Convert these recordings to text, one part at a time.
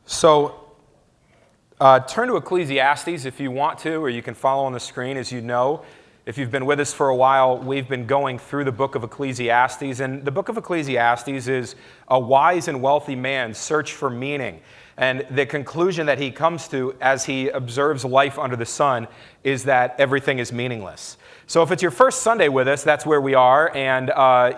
So turn to Ecclesiastes if you want to, or you can follow on the screen. As you know, if you've been with us for a while, we've been going through the book of Ecclesiastes. And the book of Ecclesiastes is a wise and wealthy man's search for meaning. And the conclusion that he comes to as he observes life under the sun is that everything is meaningless. So if it's your first Sunday with us, that's where we are, and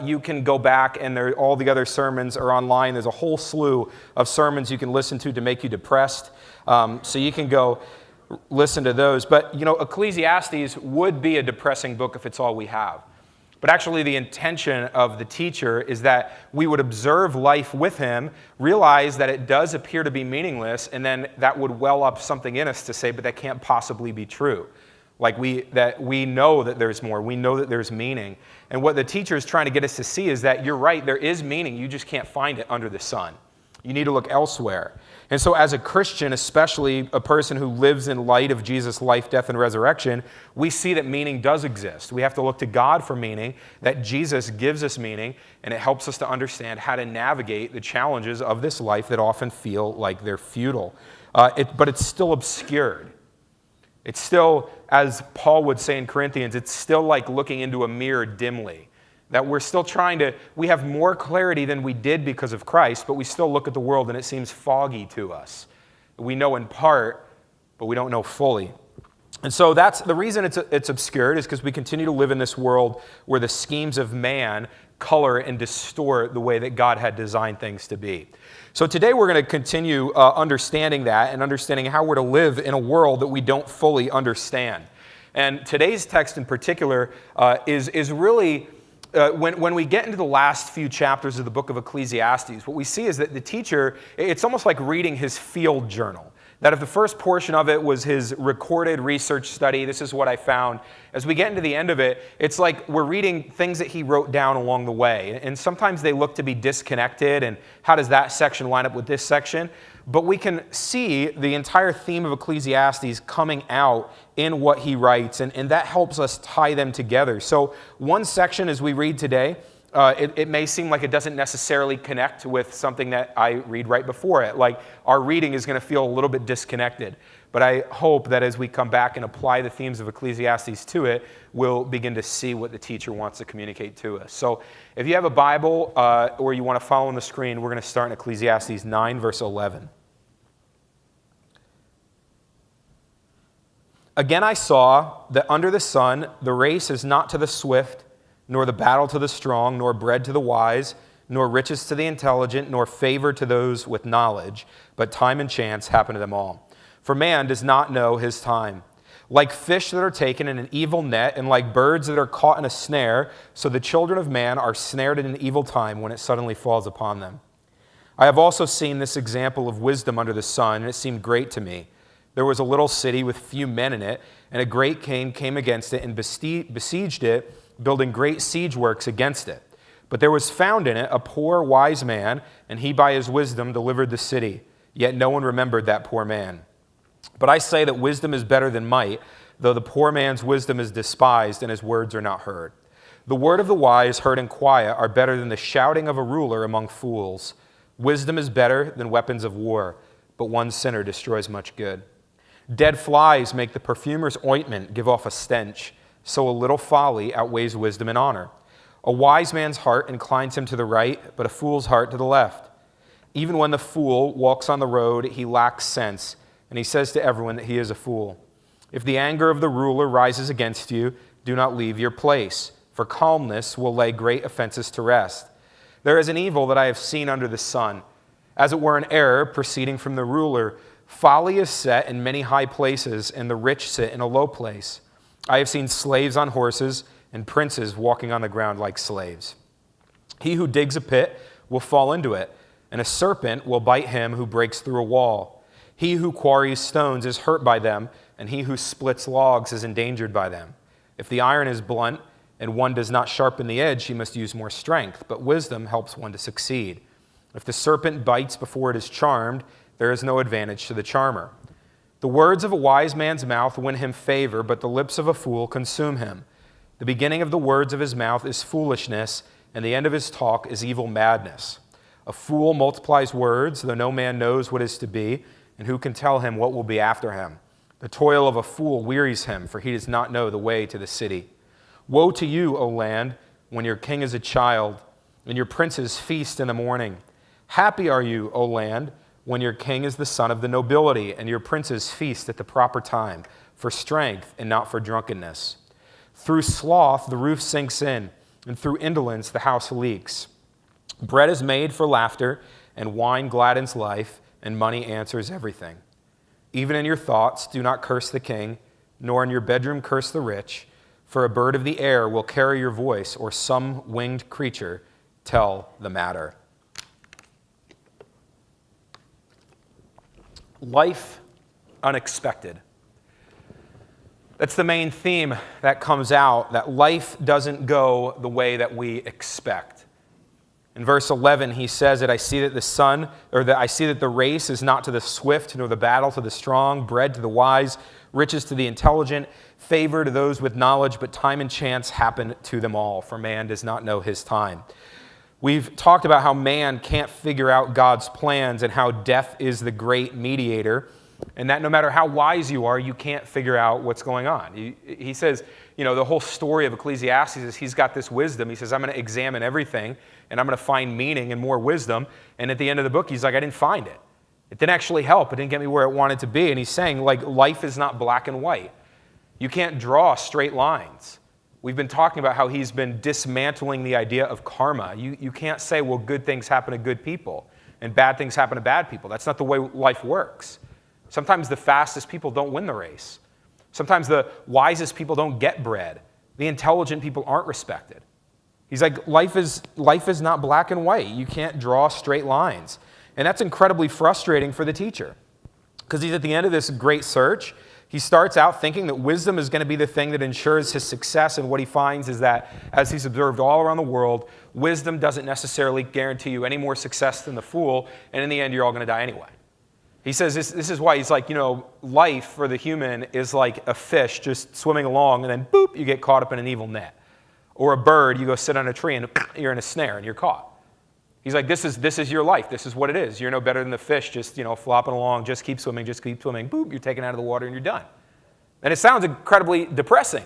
you can go back, and all the other sermons are online. There's a whole slew of sermons you can listen to make you depressed, so you can go listen to those. But, you know, Ecclesiastes would be a depressing book if it's all we have. But actually the intention of the teacher is that we would observe life with him, realize that it does appear to be meaningless, and then that would well up something in us to say, but that can't possibly be true. Like we know that there's more. We know that there's meaning. And what the teacher is trying to get us to see is that you're right, there is meaning. You just can't find it under the sun. You need to look elsewhere. And so as a Christian, especially a person who lives in light of Jesus' life, death, and resurrection, we see that meaning does exist. We have to look to God for meaning, that Jesus gives us meaning, and it helps us to understand how to navigate the challenges of this life that often feel like they're futile. But it's still obscured. It's still, as Paul would say in Corinthians, it's still like looking into a mirror dimly. That we're still we have more clarity than we did because of Christ, but we still look at the world and it seems foggy to us. We know in part, but we don't know fully. And so that's the reason it's obscured, is because we continue to live in this world where the schemes of man color and distort the way that God had designed things to be. So today we're going to continue understanding that and understanding how we're to live in a world that we don't fully understand. And today's text in particular is really, when we get into the last few chapters of the book of Ecclesiastes, what we see is that the teacher, it's almost like reading his field journal. That if the first portion of it was his recorded research study, this is what I found. As we get into the end of it, it's like we're reading things that he wrote down along the way. And sometimes they look to be disconnected, and how does that section line up with this section? But we can see the entire theme of Ecclesiastes coming out in what he writes, and that helps us tie them together. So one section as we read today, it may seem like it doesn't necessarily connect with something that I read right before it. Like our reading is going to feel a little bit disconnected. But I hope that as we come back and apply the themes of Ecclesiastes to it, we'll begin to see what the teacher wants to communicate to us. So if you have a Bible or you want to follow on the screen, we're going to start in Ecclesiastes 9, verse 11. Again I saw that under the sun the race is not to the swift, nor the battle to the strong, nor bread to the wise, nor riches to the intelligent, nor favor to those with knowledge, but time and chance happen to them all. For man does not know his time. Like fish that are taken in an evil net, and like birds that are caught in a snare, so the children of man are snared in an evil time when it suddenly falls upon them. I have also seen this example of wisdom under the sun, and it seemed great to me. There was a little city with few men in it, and a great king came against it and besieged it, building great siege works against it. But there was found in it a poor wise man, and he by his wisdom delivered the city. Yet no one remembered that poor man. But I say that wisdom is better than might, though the poor man's wisdom is despised and his words are not heard. The word of the wise heard in quiet are better than the shouting of a ruler among fools. Wisdom is better than weapons of war, but one sinner destroys much good. Dead flies make the perfumer's ointment give off a stench. So a little folly outweighs wisdom and honor. A wise man's heart inclines him to the right, but a fool's heart to the left. Even when the fool walks on the road, he lacks sense, and he says to everyone that he is a fool. If the anger of the ruler rises against you, do not leave your place, for calmness will lay great offenses to rest. There is an evil that I have seen under the sun, as it were an error proceeding from the ruler. Folly is set in many high places, and the rich sit in a low place. I have seen slaves on horses and princes walking on the ground like slaves. He who digs a pit will fall into it, and a serpent will bite him who breaks through a wall. He who quarries stones is hurt by them, and he who splits logs is endangered by them. If the iron is blunt and one does not sharpen the edge, he must use more strength, but wisdom helps one to succeed. If the serpent bites before it is charmed, there is no advantage to the charmer. The words of a wise man's mouth win him favor, but the lips of a fool consume him. The beginning of the words of his mouth is foolishness, and the end of his talk is evil madness. A fool multiplies words, though no man knows what is to be, and who can tell him what will be after him? The toil of a fool wearies him, for he does not know the way to the city. Woe to you, O land, when your king is a child, and your princes feast in the morning. Happy are you, O land, when your king is the son of the nobility, and your princes feast at the proper time, for strength and not for drunkenness. Through sloth the roof sinks in, and through indolence the house leaks. Bread is made for laughter, and wine gladdens life, and money answers everything. Even in your thoughts do not curse the king, nor in your bedroom curse the rich, for a bird of the air will carry your voice, or some winged creature tell the matter. Life unexpected. That's the main theme that comes out, that life doesn't go the way that we expect. In verse 11, he says that I see that the race is not to the swift, nor the battle to the strong, bread to the wise, riches to the intelligent, favor to those with knowledge, but time and chance happen to them all, for man does not know his time. We've talked about how man can't figure out God's plans and how death is the great mediator, and that no matter how wise you are, you can't figure out what's going on. He says, the whole story of Ecclesiastes is he's got this wisdom. He says, I'm going to examine everything, and I'm going to find meaning and more wisdom. And at the end of the book, he's like, I didn't find it. It didn't actually help. It didn't get me where it wanted to be. And he's saying, life is not black and white. You can't draw straight lines. We've been talking about how he's been dismantling the idea of karma. You can't say, well, good things happen to good people, and bad things happen to bad people. That's not the way life works. Sometimes the fastest people don't win the race. Sometimes the wisest people don't get bread. The intelligent people aren't respected. He's like, life is not black and white. You can't draw straight lines. And that's incredibly frustrating for the teacher, because he's at the end of this great search. He starts out thinking that wisdom is going to be the thing that ensures his success, and what he finds is that, as he's observed all around the world, wisdom doesn't necessarily guarantee you any more success than the fool, and in the end, you're all going to die anyway. He says this is why he's like, life for the human is like a fish just swimming along, and then boop, you get caught up in an evil net. Or a bird, you go sit on a tree, and you're in a snare, and you're caught. He's like, this is your life. This is what it is. You're no better than the fish, just flopping along, just keep swimming, boop, you're taken out of the water, and you're done. And it sounds incredibly depressing.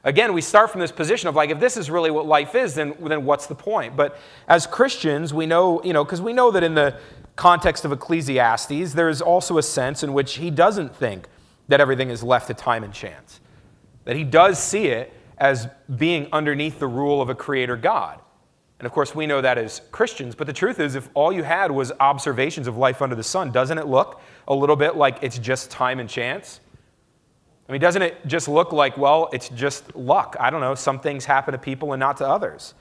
Again, we start from this position of if this is really what life is, then what's the point? But as Christians, we know, because we know that in the context of Ecclesiastes, there is also a sense in which he doesn't think that everything is left to time and chance. That he does see it as being underneath the rule of a creator God. And of course, we know that as Christians, but the truth is, if all you had was observations of life under the sun, doesn't it look a little bit like it's just time and chance? I mean, doesn't it just look like, well, it's just luck? I don't know, some things happen to people and not to others.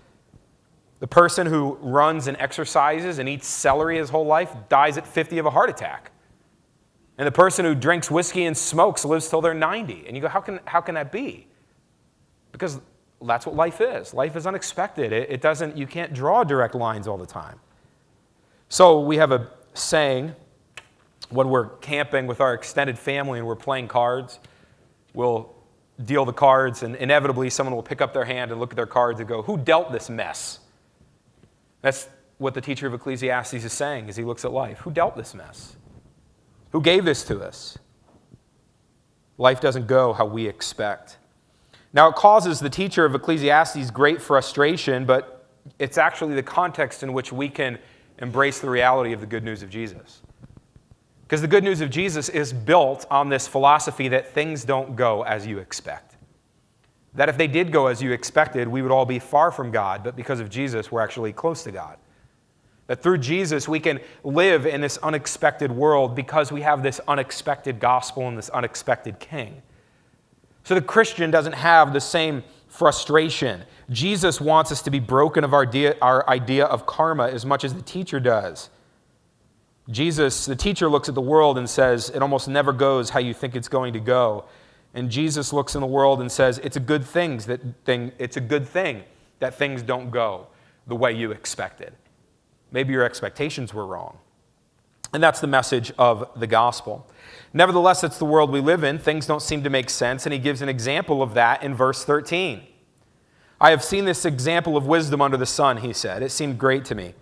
The person who runs and exercises and eats celery his whole life dies at 50 of a heart attack. And the person who drinks whiskey and smokes lives till they're 90. And you go, how can that be? Because that's what life is. Life is unexpected. You can't draw direct lines all the time. So we have a saying when we're camping with our extended family and we're playing cards. We'll deal the cards, and inevitably someone will pick up their hand and look at their cards and go, who dealt this mess? That's what the teacher of Ecclesiastes is saying as he looks at life. Who dealt this mess? Who gave this to us? Life doesn't go how we expect. Now, it causes the teacher of Ecclesiastes great frustration, but it's actually the context in which we can embrace the reality of the good news of Jesus. Because the good news of Jesus is built on this philosophy that things don't go as you expect. That if they did go as you expected, we would all be far from God, but because of Jesus, we're actually close to God. That through Jesus, we can live in this unexpected world because we have this unexpected gospel and this unexpected king. So the Christian doesn't have the same frustration. Jesus wants us to be broken of our idea of karma as much as the teacher does. The teacher looks at the world and says, it almost never goes how you think it's going to go. And Jesus looks in the world and says, it's a good thing that things don't go the way you expected. Maybe your expectations were wrong. And that's the message of the gospel. Nevertheless, it's the world we live in. Things don't seem to make sense, and he gives an example of that in verse 13. I have seen this example of wisdom under the sun, he said. It seemed great to me.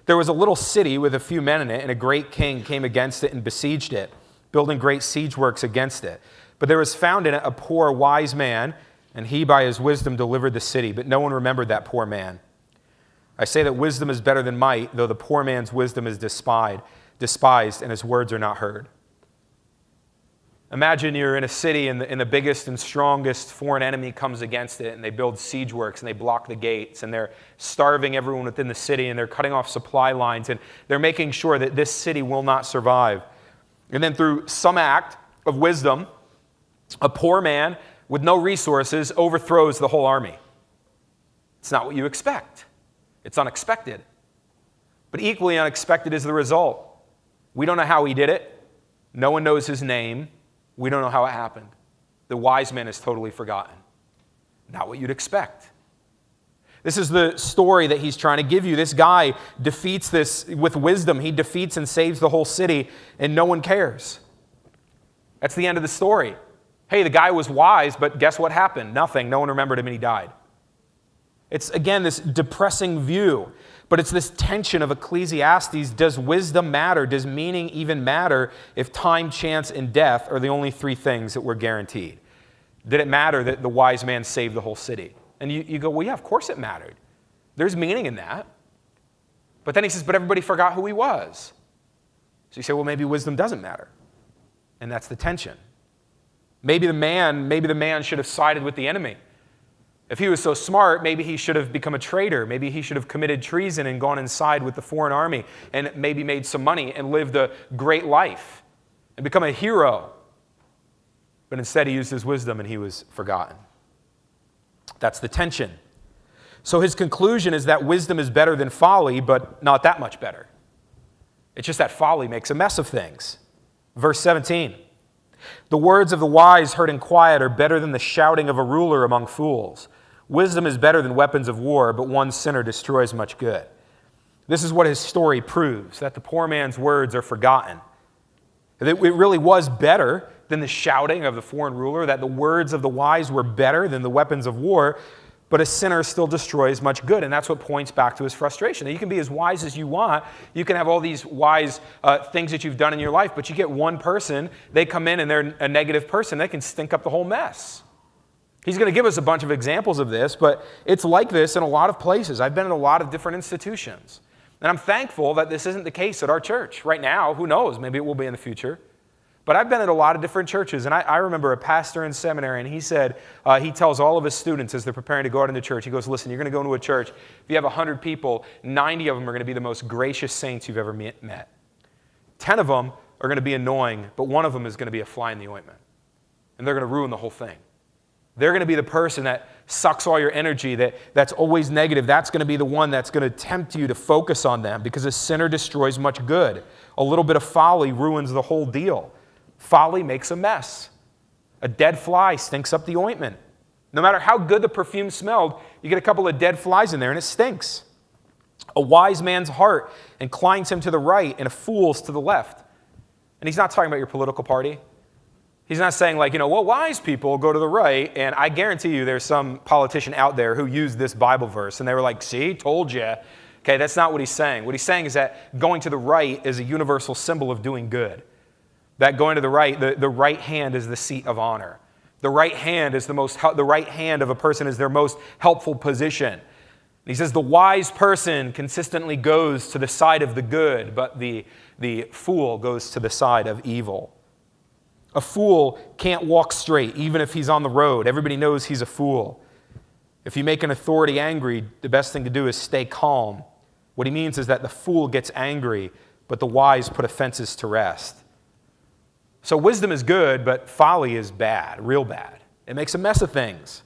There was a little city with a few men in it, and a great king came against it and besieged it, building great siege works against it. But there was found in it a poor wise man, and he by his wisdom delivered the city, but no one remembered that poor man. I say that wisdom is better than might, though the poor man's wisdom is despised, and his words are not heard. Imagine you're in a city and the biggest and strongest foreign enemy comes against it, and they build siege works and they block the gates, and they're starving everyone within the city, and they're cutting off supply lines, and they're making sure that this city will not survive. And then through some act of wisdom, a poor man with no resources overthrows the whole army. It's not what you expect. It's unexpected. But equally unexpected is the result. We don't know how he did it. No one knows his name. We don't know how it happened. The wise man is totally forgotten. Not what you'd expect. This is the story that he's trying to give you. This guy defeats this with wisdom. He defeats and saves the whole city, and no one cares. That's the end of the story. Hey, the guy was wise, but guess what happened? Nothing. No one remembered him, and he died. It's, again, this depressing view. But it's this tension of Ecclesiastes. Does wisdom matter? Does meaning even matter if time, chance, and death are the only three things that were guaranteed? Did it matter that the wise man saved the whole city? And you go, well, yeah, of course it mattered. There's meaning in that. But then he says, but everybody forgot who he was. So you say, well, maybe wisdom doesn't matter. And that's the tension. Maybe the man should have sided with the enemy. If he was so smart, maybe he should have become a traitor. Maybe he should have committed treason and gone inside with the foreign army and maybe made some money and lived a great life and become a hero. But instead he used his wisdom and he was forgotten. That's the tension. So his conclusion is that wisdom is better than folly, but not that much better. It's just that folly makes a mess of things. Verse 17. The words of the wise heard in quiet are better than the shouting of a ruler among fools. Wisdom is better than weapons of war, but one sinner destroys much good. This is what his story proves, that the poor man's words are forgotten. That it really was better than the shouting of the foreign ruler, that the words of the wise were better than the weapons of war, but a sinner still destroys much good. And that's what points back to his frustration. Now, you can be as wise as you want. You can have all these wise things that you've done in your life, but you get one person, they come in and they're a negative person, they can stink up the whole mess. He's going to give us a bunch of examples of this, but it's like this in a lot of places. I've been in a lot of different institutions. And I'm thankful that this isn't the case at our church. Right now, who knows, maybe it will be in the future. But I've been at a lot of different churches, and I remember a pastor in seminary, and he said, he tells all of his students as they're preparing to go out into church, he goes, listen, you're going to go into a church. If you have 100 people, 90 of them are going to be the most gracious saints you've ever met. 10 of them are going to be annoying, but one of them is going to be a fly in the ointment. And they're going to ruin the whole thing. They're going to be the person that sucks all your energy, that's always negative. That's going to be the one that's going to tempt you to focus on them, because a sinner destroys much good. A little bit of folly ruins the whole deal. Folly makes a mess. A dead fly stinks up the ointment. No matter how good the perfume smelled, you get a couple of dead flies in there and it stinks. A wise man's heart inclines him to the right and a fool's to the left. And he's not talking about your political party. He's not saying like, well, wise people go to the right, and I guarantee you there's some politician out there who used this Bible verse and they were like, see, told you. Okay, that's not what he's saying. What he's saying is that going to the right is a universal symbol of doing good. That going to the right hand is the seat of honor. The right hand is the right hand of a person is their most helpful position. And he says the wise person consistently goes to the side of the good, but the fool goes to the side of evil. A fool can't walk straight, even if he's on the road. Everybody knows he's a fool. If you make an authority angry, the best thing to do is stay calm. What he means is that the fool gets angry, but the wise put offenses to rest. So wisdom is good, but folly is bad, real bad. It makes a mess of things.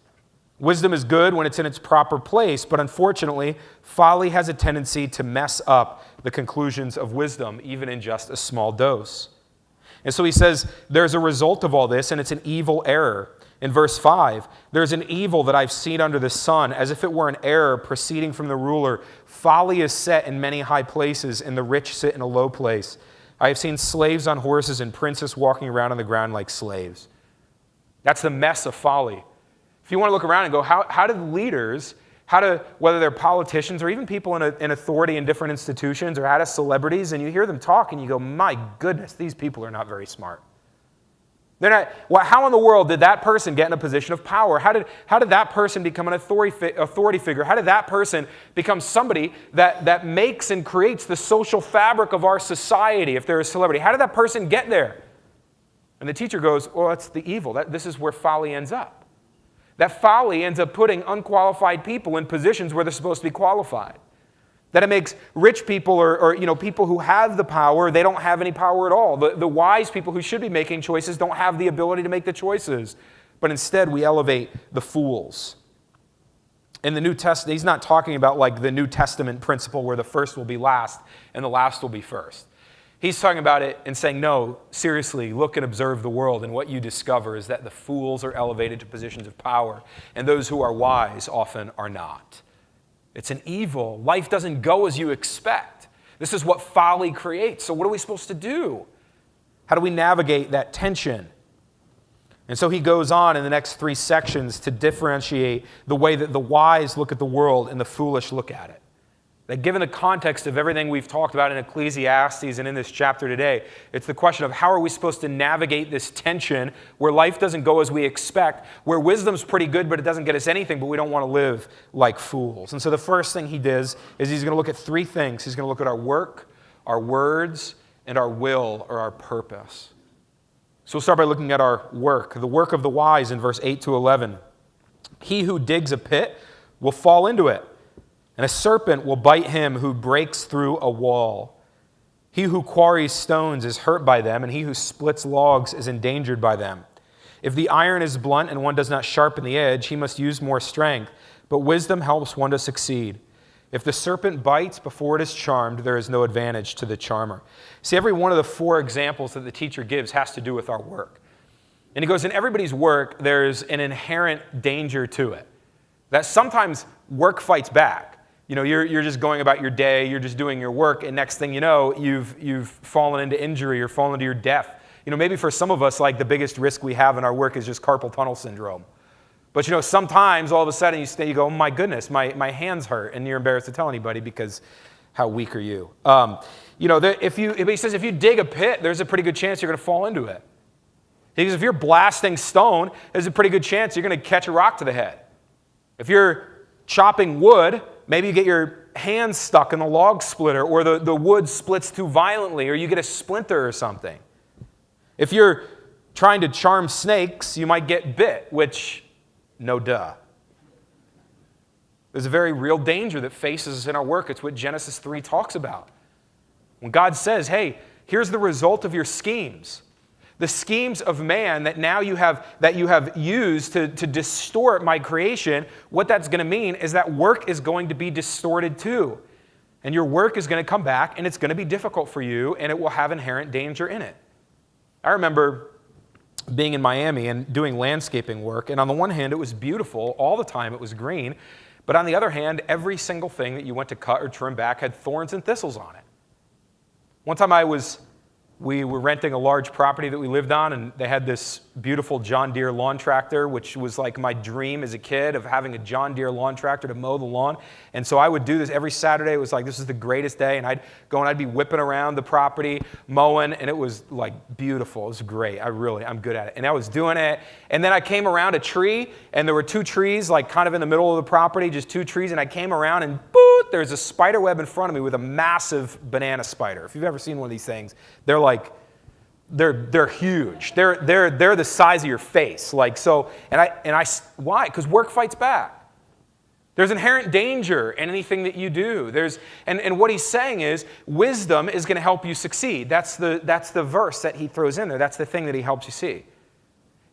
Wisdom is good when it's in its proper place, but unfortunately, folly has a tendency to mess up the conclusions of wisdom, even in just a small dose. And so he says there's a result of all this, and it's an evil error. In verse 5, there's an evil that I've seen under the sun, as if it were an error proceeding from the ruler. Folly is set in many high places, and the rich sit in a low place. I have seen slaves on horses and princes walking around on the ground like slaves. That's the mess of folly. If you want to look around and go, how whether they're politicians or even people in authority in different institutions, or how to celebrities, and you hear them talk and you go, my goodness, these people are not very smart. They're not. Well, how in the world did that person get in a position of power? How did that person become an authority figure? How did that person become somebody that makes and creates the social fabric of our society if they're a celebrity? How did that person get there? And the teacher goes, well, that's the evil. This is where folly ends up. That folly ends up putting unqualified people in positions where they're supposed to be qualified. That it makes rich people or people who have the power, they don't have any power at all. The wise people who should be making choices don't have the ability to make the choices. But instead, we elevate the fools. In the New Testament, he's not talking about like the New Testament principle where the first will be last and the last will be first. He's talking about it and saying, no, seriously, look and observe the world, and what you discover is that the fools are elevated to positions of power, and those who are wise often are not. It's an evil. Life doesn't go as you expect. This is what folly creates. So what are we supposed to do? How do we navigate that tension? And so he goes on in the next 3 sections to differentiate the way that the wise look at the world and the foolish look at it. That given the context of everything we've talked about in Ecclesiastes and in this chapter today, it's the question of how are we supposed to navigate this tension where life doesn't go as we expect, where wisdom's pretty good but it doesn't get us anything, but we don't want to live like fools. And so the first thing he does is he's going to look at 3 things. He's going to look at our work, our words, and our will or our purpose. So we'll start by looking at our work, the work of the wise in verse 8 to 11. He who digs a pit will fall into it, and a serpent will bite him who breaks through a wall. He who quarries stones is hurt by them, and he who splits logs is endangered by them. If the iron is blunt and one does not sharpen the edge, he must use more strength, but wisdom helps one to succeed. If the serpent bites before it is charmed, there is no advantage to the charmer. See, every one of the 4 examples that the teacher gives has to do with our work. And he goes, in everybody's work, there's an inherent danger to it. That sometimes work fights back. You're just going about your day, you're just doing your work, and next thing you know, you've fallen into injury or fallen into your death. Maybe for some of us, like the biggest risk we have in our work is just carpal tunnel syndrome. But sometimes all of a sudden you go, oh my goodness, my hands hurt, and you're embarrassed to tell anybody because how weak are you? He says if you dig a pit, there's a pretty good chance you're going to fall into it. He says if you're blasting stone, there's a pretty good chance you're going to catch a rock to the head. If you're chopping wood, maybe you get your hands stuck in the log splitter, or the wood splits too violently, or you get a splinter or something. If you're trying to charm snakes, you might get bit, which, no duh. There's a very real danger that faces us in our work. It's what Genesis 3 talks about. When God says, hey, here's the result of your schemes. The schemes of man that now you have used to distort my creation, what that's going to mean is that work is going to be distorted too. And your work is going to come back, and it's going to be difficult for you, and it will have inherent danger in it. I remember being in Miami and doing landscaping work, and on the one hand, it was beautiful. All the time it was green. But on the other hand, every single thing that you went to cut or trim back had thorns and thistles on it. One time we were renting a large property that we lived on, and they had this beautiful John Deere lawn tractor, which was like my dream as a kid of having a John Deere lawn tractor to mow the lawn. And so I would do this every Saturday. It was like, this is the greatest day. And I'd go and I'd be whipping around the property, mowing, and it was like beautiful. It was great. I'm good at it. And I was doing it. And then I came around a tree, and there were 2 trees, like kind of in the middle of the property, just 2 trees. And I came around, and boot, there's a spider web in front of me with a massive banana spider. If you've ever seen one of these things, they're huge. They're the size of your face. Like so, why? Because work fights back. There's inherent danger in anything that you do. And what he's saying is wisdom is going to help you succeed. That's the verse that he throws in there. That's the thing that he helps you see.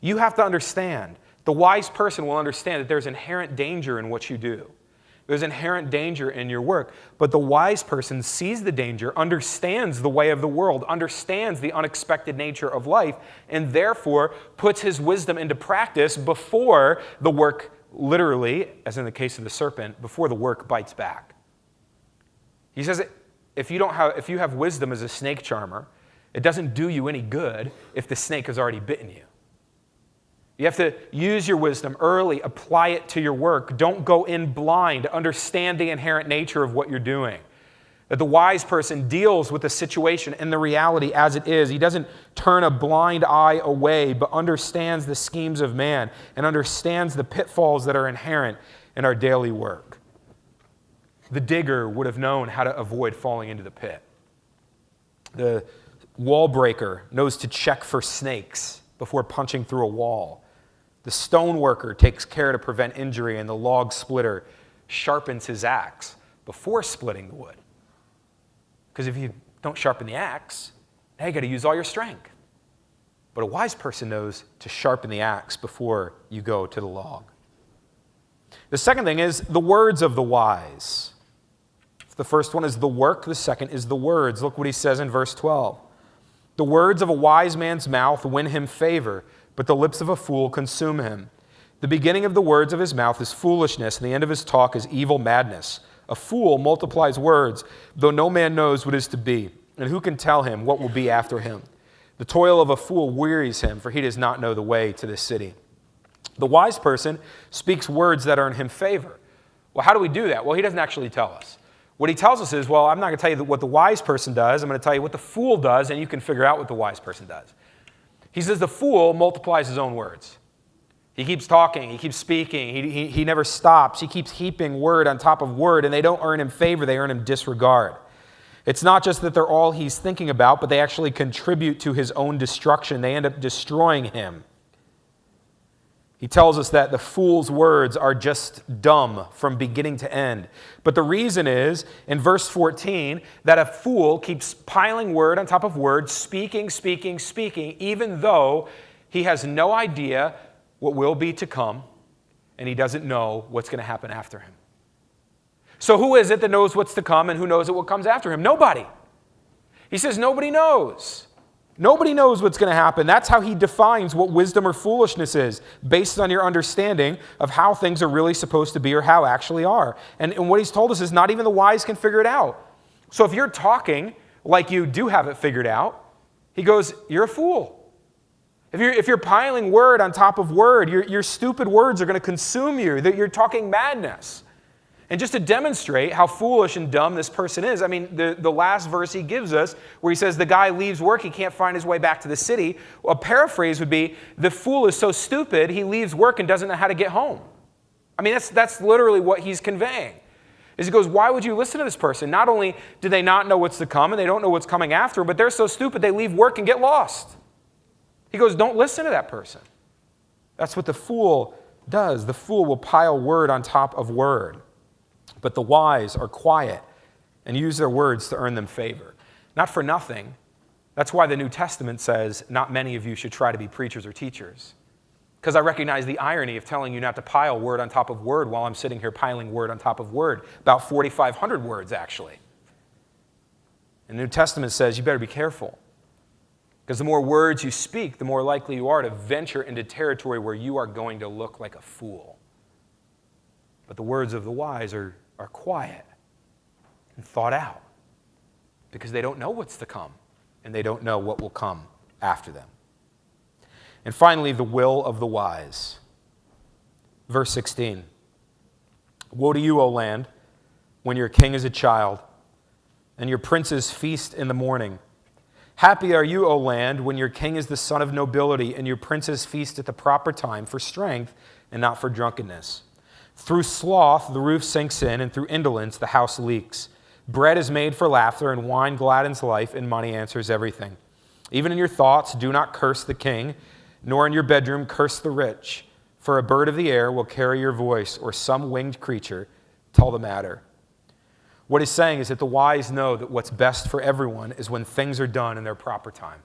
You have to understand. The wise person will understand that there's inherent danger in what you do. There's inherent danger in your work. But the wise person sees the danger, understands the way of the world, understands the unexpected nature of life, and therefore puts his wisdom into practice before the work, literally, as in the case of the serpent, before the work bites back. He says if you have wisdom as a snake charmer, it doesn't do you any good if the snake has already bitten you. You have to use your wisdom early, apply it to your work. Don't go in blind. Understand the inherent nature of what you're doing. That the wise person deals with the situation and the reality as it is. He doesn't turn a blind eye away, but understands the schemes of man and understands the pitfalls that are inherent in our daily work. The digger would have known how to avoid falling into the pit. The wall breaker knows to check for snakes before punching through a wall. The stone worker takes care to prevent injury, and the log splitter sharpens his axe before splitting the wood. Because if you don't sharpen the axe, now you got to use all your strength. But a wise person knows to sharpen the axe before you go to the log. The second thing is the words of the wise. The first one is the work, the second is the words. Look what he says in verse 12. The words of a wise man's mouth win him favor, but the lips of a fool consume him. The beginning of the words of his mouth is foolishness, and the end of his talk is evil madness. A fool multiplies words, though no man knows what is to be, and who can tell him what will be after him? The toil of a fool wearies him, for he does not know the way to the city. The wise person speaks words that earn him favor. Well, how do we do that? Well, he doesn't actually tell us. What he tells us is, well, I'm not going to tell you what the wise person does. I'm going to tell you what the fool does, and you can figure out what the wise person does. He says the fool multiplies his own words. He keeps talking. He keeps speaking. He never stops. He keeps heaping word on top of word, and they don't earn him favor. They earn him disregard. It's not just that they're all he's thinking about, but they actually contribute to his own destruction. They end up destroying him. He tells us that the fool's words are just dumb from beginning to end. But the reason is, in verse 14, that a fool keeps piling word on top of word, speaking, even though he has no idea what will be to come, and he doesn't know what's going to happen after him. So who is it that knows what's to come and who knows what comes after him? Nobody. He says nobody knows. Nobody knows what's going to happen. That's how he defines what wisdom or foolishness is, based on your understanding of how things are really supposed to be or how actually are. And what he's told us is not even the wise can figure it out. So if you're talking like you do have it figured out, he goes, you're a fool. If you're piling word on top of word, your stupid words are going to consume you, that you're talking madness. And just to demonstrate how foolish and dumb this person is, I mean, the last verse he gives us, where he says the guy leaves work, he can't find his way back to the city, a paraphrase would be, the fool is so stupid, he leaves work and doesn't know how to get home. I mean, that's literally what he's conveying. Is he goes, why would you listen to this person? Not only do they not know what's to come, and they don't know what's coming after, but they're so stupid they leave work and get lost. He goes, don't listen to that person. That's what the fool does. The fool will pile word on top of word. But the wise are quiet and use their words to earn them favor. Not for nothing. That's why the New Testament says, not many of you should try to be preachers or teachers. Because I recognize the irony of telling you not to pile word on top of word while I'm sitting here piling word on top of word. About 4,500 words, actually. And the New Testament says you better be careful. Because the more words you speak, the more likely you are to venture into territory where you are going to look like a fool. But the words of the wise are quiet and thought out because they don't know what's to come and they don't know what will come after them. And finally, the will of the wise. Verse 16. Woe to you, O land, when your king is a child and your princes feast in the morning. Happy are you, O land, when your king is the son of nobility and your princes feast at the proper time for strength and not for drunkenness. Through sloth, the roof sinks in, and through indolence, the house leaks. Bread is made for laughter, and wine gladdens life, and money answers everything. Even in your thoughts, do not curse the king, nor in your bedroom curse the rich. For a bird of the air will carry your voice, or some winged creature tell the matter. What he's saying is that the wise know that what's best for everyone is when things are done in their proper time.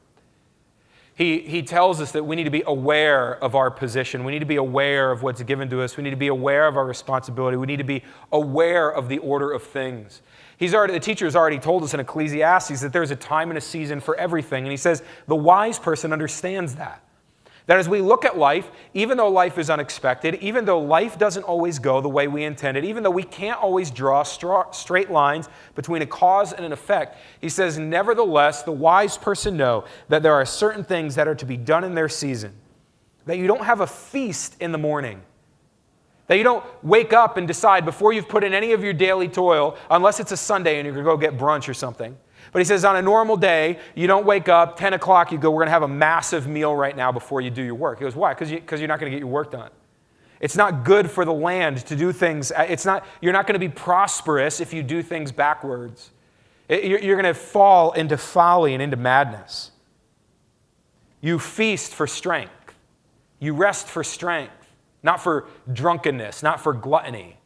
He tells us that we need to be aware of our position. We need to be aware of what's given to us. We need to be aware of our responsibility. We need to be aware of the order of things. The teacher has already told us in Ecclesiastes that there's a time and a season for everything. And he says the wise person understands that. That as we look at life, even though life is unexpected, even though life doesn't always go the way we intended, even though we can't always draw straight lines between a cause and an effect, he says, nevertheless, the wise person know that there are certain things that are to be done in their season. That you don't have a feast in the morning. That you don't wake up and decide before you've put in any of your daily toil, unless it's a Sunday and you're going to go get brunch or something. But he says on a normal day, you don't wake up, 10 o'clock, you go, we're going to have a massive meal right now before you do your work. He goes, why? Because you're not going to get your work done. It's not good for the land to do things. You're not going to be prosperous if you do things backwards. You're going to fall into folly and into madness. You feast for strength. You rest for strength, not for drunkenness, not for gluttony.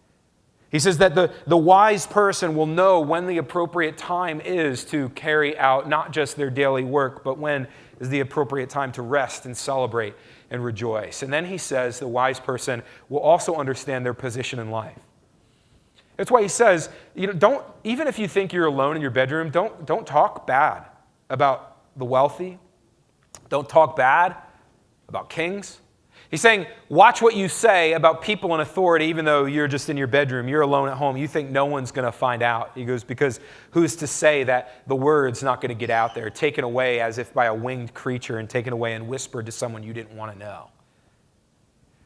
He says that the wise person will know when the appropriate time is to carry out not just their daily work, but when is the appropriate time to rest and celebrate and rejoice. And then he says the wise person will also understand their position in life. That's why he says, don't, even if you think you're alone in your bedroom, don't talk bad about the wealthy. Don't talk bad about kings. He's saying, watch what you say about people in authority, even though you're just in your bedroom, you're alone at home, you think no one's going to find out. He goes, because who's to say that the word's not going to get out there, taken away as if by a winged creature and taken away and whispered to someone you didn't want to know.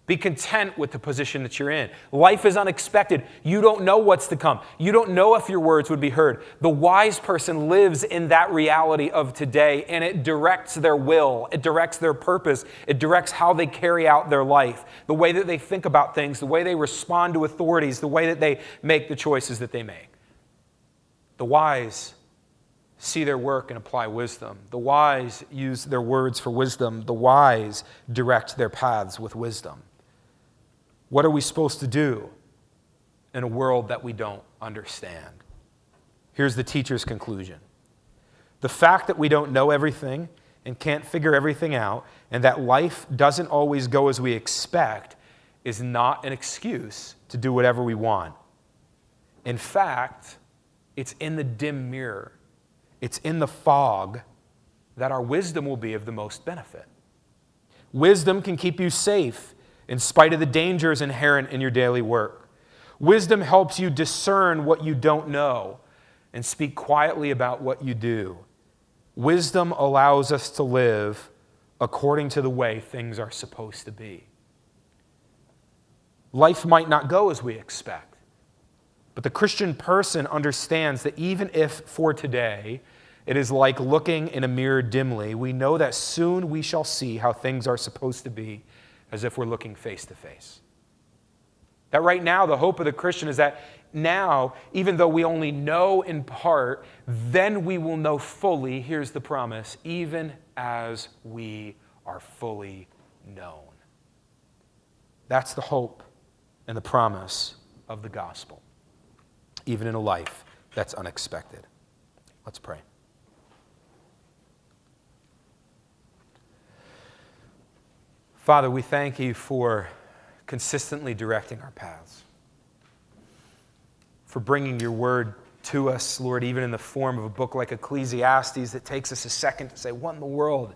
Be content with the position that you're in. Life is unexpected. You don't know what's to come. You don't know if your words would be heard. The wise person lives in that reality of today, and it directs their will. It directs their purpose. It directs how they carry out their life, the way that they think about things, the way they respond to authorities, the way that they make the choices that they make. The wise see their work and apply wisdom. The wise use their words for wisdom. The wise direct their paths with wisdom. What are we supposed to do in a world that we don't understand? Here's the teacher's conclusion. The fact that we don't know everything and can't figure everything out, and that life doesn't always go as we expect, is not an excuse to do whatever we want. In fact, it's in the dim mirror, it's in the fog that our wisdom will be of the most benefit. Wisdom can keep you safe in spite of the dangers inherent in your daily work. Wisdom helps you discern what you don't know and speak quietly about what you do. Wisdom allows us to live according to the way things are supposed to be. Life might not go as we expect, but the Christian person understands that even if for today it is like looking in a mirror dimly, we know that soon we shall see how things are supposed to be, as if we're looking face to face. That right now, the hope of the Christian is that now, even though we only know in part, then we will know fully, here's the promise, even as we are fully known. That's the hope and the promise of the gospel, even in a life that's unexpected. Let's pray. Father, we thank you for consistently directing our paths, for bringing your word to us, Lord, even in the form of a book like Ecclesiastes that takes us a second to say, what in the world?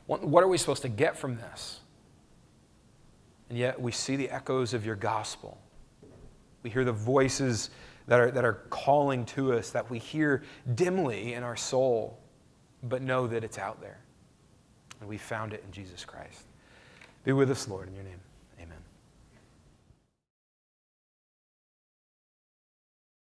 What are we supposed to get from this? And yet we see the echoes of your gospel. We hear the voices that are calling to us, that we hear dimly in our soul, but know that it's out there. And we found it in Jesus Christ. Be with us, Lord, in your name. Amen.